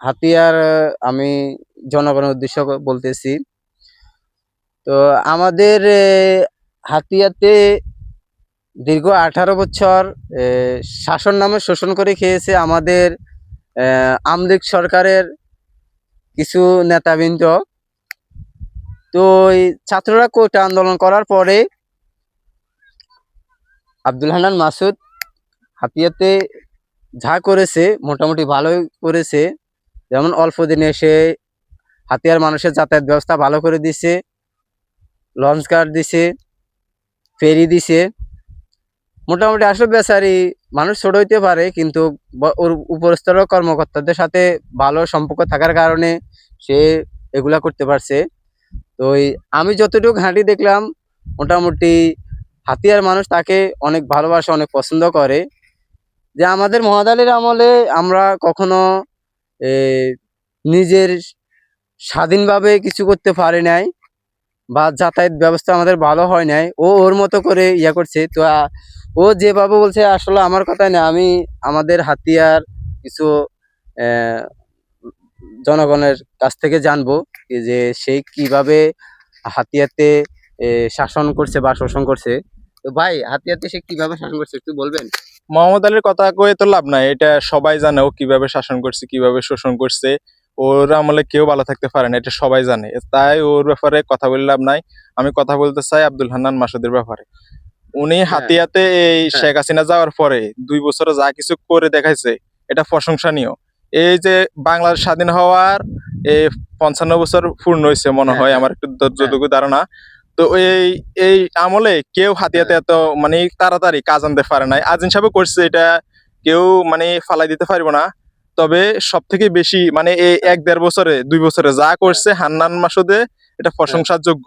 হাতিয়ার আমি জনগণের উদ্দেশ্য বলতেছি। তো আমাদের হাতিয়াতে দীর্ঘ 18 বছর শাসন নামে শোষণ করে খেয়েছে আমাদের আওয়ামী লীগ সরকারের কিছু নেতাবৃন্দ। তো এই ছাত্ররা কোটা আন্দোলন করার পরে আব্দুল হান্নান মাসুদ হাতিয়াতে যা করেছে মোটামুটি ভালোই করেছে। যেমন অল্প দিনে সে হাতিয়ার মানুষের যাতায়াত ব্যবস্থা ভালো করে দিছে, লঞ্চ গার্ড দিছে, ফেরি দিছে। মোটামুটি আসলে বেচারি মানুষ ছোট হইতে পারে, কিন্তু ওর উপরস্তর কর্মকর্তাদের সাথে ভালো সম্পর্ক থাকার কারণে সে এগুলা করতে পারছে। তো আমি যতটুকু ঘাঁটি দেখলাম, মোটামুটি হাতিয়ার মানুষ তাকে অনেক ভালোবাসে, অনেক পছন্দ করে। যে আমাদের মহাদ আলীর আমলে আমরা কখনো নিজের স্বাধীনভাবে কিছু করতে পারি নাই, বা যাতায়াত ব্যবস্থা আমাদের ভালো হয় নাই। ও ওর মতো করে ইয়া করছে। তো ও যেভাবে বলছে আসলে আমার কথাই না, আমি আমাদের হাতিয়ার কিছু জনগণের কাছ থেকে জানবো যে সে কিভাবে হাতিয়াতে শাসন করছে বা শোষণ করছে। তো ভাই, হাতিয়াতে সে কিভাবে শাসন করছে একটু বলবেন? মোহাম্মদ আলীর কথা কয়ে তো লাভ নাই, এটা সবাই জানে ও কিভাবে শাসন করছে, কিভাবে শোষণ করছে। ওর আমলে কেউ ভালো থাকতে পারে না, এটা সবাই জানে। তাই ওর ব্যাপারে কথা বলে লাভ নাই। আমি কথা বলতে চাই আব্দুল হান্নান মাসুদের ব্যাপারে। উনি হাতিয়াতে এই শেখ হাসিনা যাওয়ার পরে 2 বছরে যা কিছু করে দেখাইছে, এটা প্রশংসনীয়। এই যে বাংলাদেশ স্বাধীন হওয়ার এই 55 বছর পূর্ণ হয়েছে মনে হয়, আমার একটু যতটুকু ধারণা। তো এই এই আমলে কেউ হাতিয়াতে এত মানে তাড়াতাড়ি কাজ আনতে পারে নাই। আজিন সাহেব করছে, এটা কেউ মানে ফালাই দিতে পারবো না। তবে সব থেকে বেশি মানে এই 1-1.5 বছরে 2 বছরে যা করছে হান্নান মাসুদে, এটা প্রশংসার যোগ্য।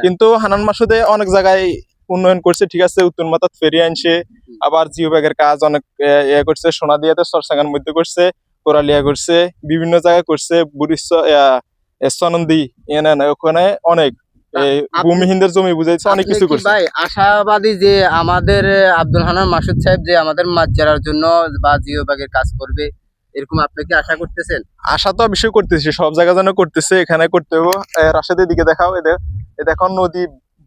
কিন্তু হান্নান মাসুদে অনেক জায়গায় উন্নয়ন করছে, ঠিক আছে, উত্তর মাতাত ফেরি আনছে, আবার জিও ব্যাগের কাজ অনেক ইয়ে করছে, সোনাদিয়াতে চরসাঙ্গার মধ্যে করছে, কোরালিয়া করছে, বিভিন্ন জায়গায় করছে, সনন্দি ওখানে অনেক ভূমিহীনদের জমি বুঝাইছে, অনেক কিছু করছে। ভাই আশাবাদী যে আমাদের আব্দুল হান্নান মাসুদ সাহেব যে আমাদের মাছ চারার জন্য বা জিও ব্যাগের কাজ করবে, এরকম আপনি কি আশা করতেছেন? আশা তো অবশ্যই করতেছি, সব জায়গা যেন করতেছে, এখানে করতে হবে। রাশেদের দিকে দেখাও, এদের এখন নদী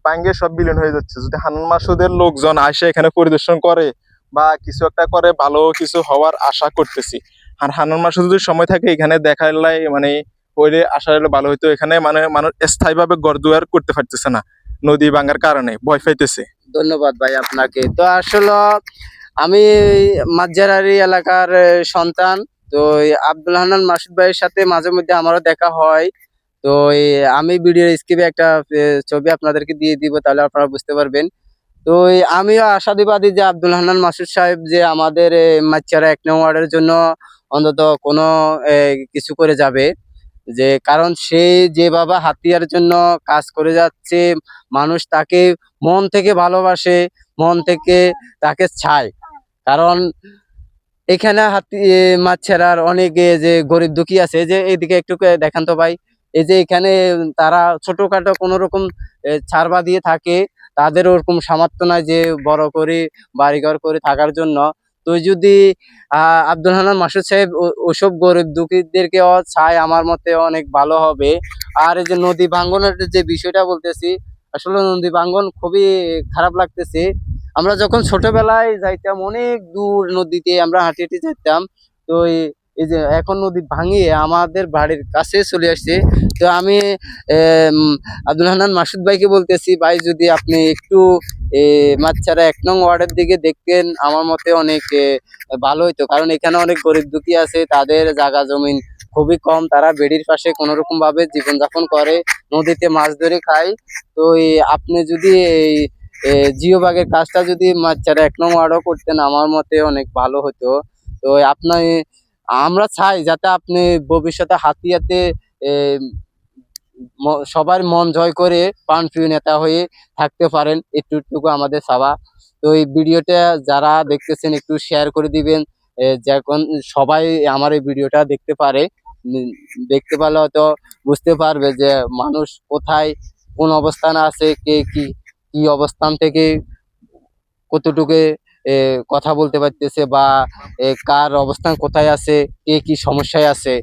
ভাঙ্গে সব বিলীন হয়ে যাচ্ছে। যদি হান্নান মাসুদের লোকজন আসে এখানে পরিদর্শন করে বা কিছু একটা করে, ভালো কিছু হওয়ার আশা করতেছি। আর হান্নান মাসুদ যদি সময় থাকে এখানে দেখাইলাই মানে ওইলে আশা হলে ভালো হইতো। এখানে মানে মানুষ স্থায়ীভাবে ঘরদুয়ার করতে পারতেছে না, নদী ভাঙ্গার কারণে ভয় পাইতেছে। ধন্যবাদ ভাই আপনাকে। তো আসলে আমি মাঝজারারি এলাকার সন্তান। তো আব্দুল হান্নান মাসুদ ভাইয়ের সাথে মাঝে মধ্যে আমারও দেখা হয়। তো আমি ভিডিওর স্ক্রিপে একটা ছবি আপনাদেরকে দিয়ে দিব, তাহলে আপনারা বুঝতে পারবেন। তো আমিও আশাবাদী যে আব্দুল হান্নান মাসুদ সাহেব যে আমাদের মাচ্চারা 1 নং ওয়ার্ডের জন্য অন্তত কোনো কিছু করে যাবে। যে কারণ সে যে বাবা হাতিয়ার জন্য কাজ করে যাচ্ছে, মানুষ তাকে মন থেকে ভালোবাসে, মন থেকে তাকে চায়। কারণ এখানে মাছেরার অনেক যে গরিব দুঃখী আছে, যে এইদিকে একটু দেখান তো ভাই। এই যে এখানে তারা ছোটখাটো কোনো রকম ছাড়বা দিয়ে থাকে, তাদের ওরকম সামর্থ্য নাই যে বড় করে বাড়িঘর করে থাকার জন্য। তো যদি আব্দুল হান্নান মাসুদ সাহেব ওসব গরিব দুঃখীদেরকে চায়, আমার মতে অনেক ভালো হবে। আর এই যে নদী ভাঙ্গনের যে বিষয়টা বলতেছি, আসলে নদী ভাঙ্গন খুবই খারাপ লাগতেছে। আমরা যখন ছোটবেলায় যাইতাম অনেক দূর নদীতে, আমরা হাঁটি হেঁটে যেতাম। তো এই যে এখন নদী ভাঙিয়ে আমাদের বাড়ির কাছে চলে আসছে। তো আমি আব্দুল হান্নান মাসুদ ভাইকে বলতেছি, ভাই যদি আপনি একটু মাছচারা 1 নং ওয়ার্ডের দিকে দেখতেন, আমার মতে অনেক ভালো হইতো। কারণ এখানে অনেক গরিব দুঃখী আছে, তাদের জায়গা জমিন খুবই কম, তারা বেড়ির পাশে কোনো রকম ভাবে জীবনযাপন করে, নদীতে মাছ ধরে খায়। তো আপনি যদি এই জিও বাগের কাজটা যদি মাছচারা 1 নং ওয়ার্ডও করতেন, আমার মতে অনেক ভালো হতো। তো আমরা চাই যাতে আপনি ভবিষ্যতে হাতিয়াতে সবার মন জয় করে প্রাণপ্রিয় নেতা হয়ে থাকতে পারেন, একটু আমাদের চাওয়া। তো এই ভিডিওটা যারা দেখতেছেন একটু শেয়ার করে দিবেন, যখন সবাই আমার এই ভিডিওটা দেখতে পারে। দেখতে পারলে হয়তো বুঝতে পারবে যে মানুষ কোথায় কোন অবস্থানে আছে, কে কি কি অবস্থান থেকে কতটুকু কথা বলতে পারতেছে, বা কার অবস্থান কোথায় আছে, কে কি সমস্যায় আছে।